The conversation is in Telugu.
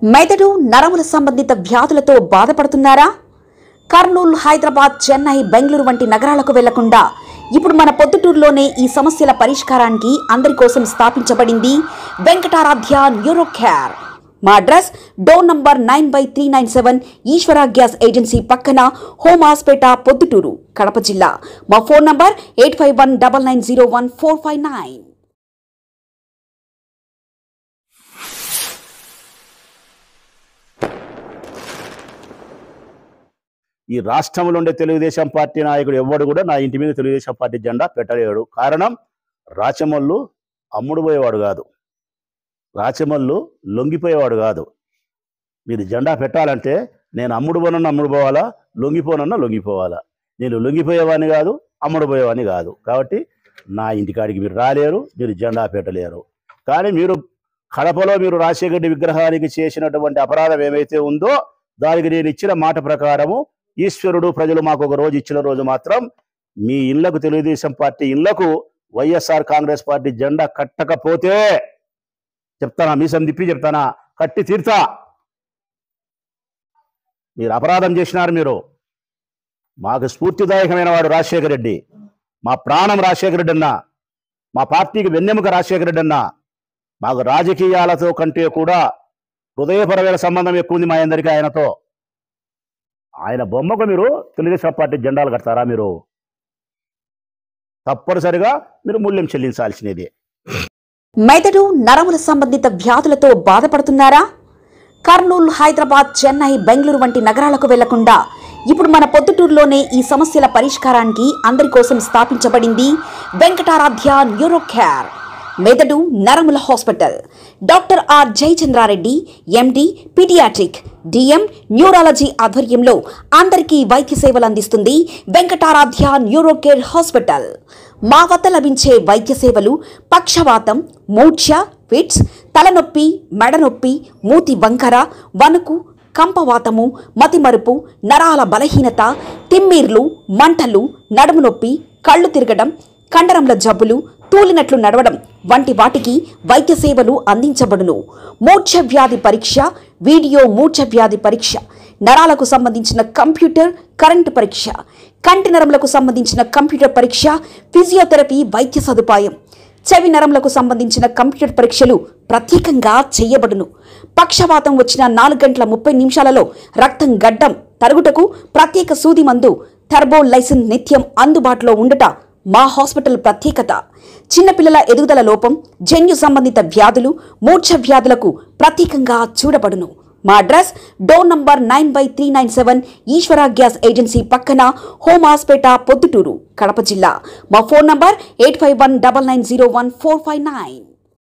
మెదడు నరముల సంబంధిత వ్యాధులతో బాధపడుతున్నారా? కర్నూలు, హైదరాబాద్, చెన్నై, బెంగళూరు వంటి నగరాలకు వెళ్లకుండా ఇప్పుడు మన పొద్దుటూరులోనే ఈ సమస్యల పరిష్కారానికి అందరి కోసం స్థాపించబడింది వెంకటారాధ్య న్యూరో కేర్. మా అడ్రస్ డోర్ నంబర్ 9/397 ఈశ్వర గ్యాస్ ఏజెన్సీ పక్కన, హోమాస్పేట, పొద్దుటూరు, కడప జిల్లా. మా ఫోన్ నంబర్ 8519901459. ఈ రాష్ట్రంలో ఉండే తెలుగుదేశం పార్టీ నాయకుడు ఎవడు కూడా నా ఇంటి మీద తెలుగుదేశం పార్టీ జెండా పెట్టలేడు. కారణం, రాచమల్లు అమ్ముడు పోయేవాడు కాదు, రాచమల్లు లొంగిపోయేవాడు కాదు. మీరు జెండా పెట్టాలంటే నేను అమ్ముడు పోనన్నా అమ్ముడు పోవాలా, లొంగిపోనన్నా లొంగిపోవాలా. నేను లొంగిపోయేవాడిని కాదు, అమ్ముడు పోయేవాడిని కాదు. కాబట్టి నా ఇంటికాడికి మీరు రాలేరు, మీరు జెండా పెట్టలేరు. కానీ మీరు కడపలో మీరు రాజశేఖర రెడ్డి విగ్రహానికి చేసినటువంటి అపరాధం ఏమైతే ఉందో దానికి నేను ఇచ్చిన మాట ప్రకారము ఈశ్వరుడు ప్రజలు మాకు ఒక రోజు ఇచ్చిన రోజు మాత్రం మీ ఇళ్లకు, తెలుగుదేశం పార్టీ ఇళ్లకు వైఎస్ఆర్ కాంగ్రెస్ పార్టీ జెండా కట్టకపోతే చెప్తానా, మీసం తిప్పి చెప్తానా, కట్టి తీర్తా. మీరు అపరాధం చేసినారు. మీరు మాకు స్ఫూర్తిదాయకమైన వాడు రాజశేఖర రెడ్డి, మా ప్రాణం రాజశేఖర రెడ్డి అన్న, మా పార్టీకి వెన్నెముక రాజశేఖర రెడ్డి అన్న. మాకు రాజకీయాలతో కంటే కూడా హృదయపరమైన సంబంధం ఎక్కువ ఉంది మా అందరికీ ఆయనతో. ఆయన బొమ్మకు మీరు తెలుగుదేశం పార్టీ జెండాలు కడతారా? మీరు తప్పనిసరిగా మీరు మూల్యం చెల్లించాల్సినది. మెదడు నరముల సంబంధిత వ్యాధులతో బాధపడుతున్నారా? కర్నూలు, హైదరాబాద్, చెన్నై, బెంగళూరు వంటి నగరాలకు వెళ్లకుండా ఇప్పుడు మన పొద్దుటూరులోనే ఈ సమస్యల పరిష్కారానికి అందరి కోసం స్థాపించబడింది వెంకటారాధ్య న్యూరో కేర్. మెదడు నరముల hospital. Doctor R Jayachandra Reddy, MD, paediatric, DM, neurology ఆధ్వర్యంలో అందరికీ వైద్య సేవలు అందిస్తుంది వెంకటారాధ్య న్యూరో కేర్ హాస్పిటల్. మా వద్ద లభించే వైద్య సేవలు పక్షవాతం, మూర్ఛ, ఫిట్స్, తలనొప్పి, మెడనొప్పి, మూతి వంకర, వణుకు, కంపవాతము, మతిమరుపు, నరాల బలహీనత, తిమ్మిర్లు, మంటలు, నడుము నొప్పి, కళ్ళు తిరగడం, కండరంల జబ్బులు, తూలినట్లు నడవడం వంటి వాటికి వైద్య సేవలు అందించబడును. మూర్ఛ వ్యాధి పరీక్ష, వీడియో మూర్ఛ వ్యాధి పరీక్ష, నరాలకు సంబంధించిన కంప్యూటర్, కరెంటు పరీక్ష, కంటి నరములకు సంబంధించిన కంప్యూటర్ పరీక్ష, ఫిజియోథెరపీ వైద్య సదుపాయం, చెవి నరములకు సంబంధించిన కంప్యూటర్ పరీక్షలు ప్రత్యేకంగా చేయబడును. పక్షవాతం వచ్చిన 4 గంటల 30 నిమిషాలలో రక్తం గడ్డం తరుగుటకు ప్రత్యేక సూది మందు థర్బోలైసిన్ నిత్యం అందుబాటులో ఉండుట మా హాస్పిటల్ ప్రత్యేకత. చిన్నపిల్లల ఎదుగుదల లోపం, జన్యు సంబంధిత వ్యాధులు, మూర్ఛ వ్యాధులకు ప్రత్యేకంగా చూడబడును. మా అడ్రస్ డోర్ నంబర్ 9/397 ఈశ్వర గ్యాస్ ఏజెన్సీ పక్కన, హోమాస్పేట, పొద్దుటూరు, కడప జిల్లా. మా ఫోన్ నంబర్ 8519901459.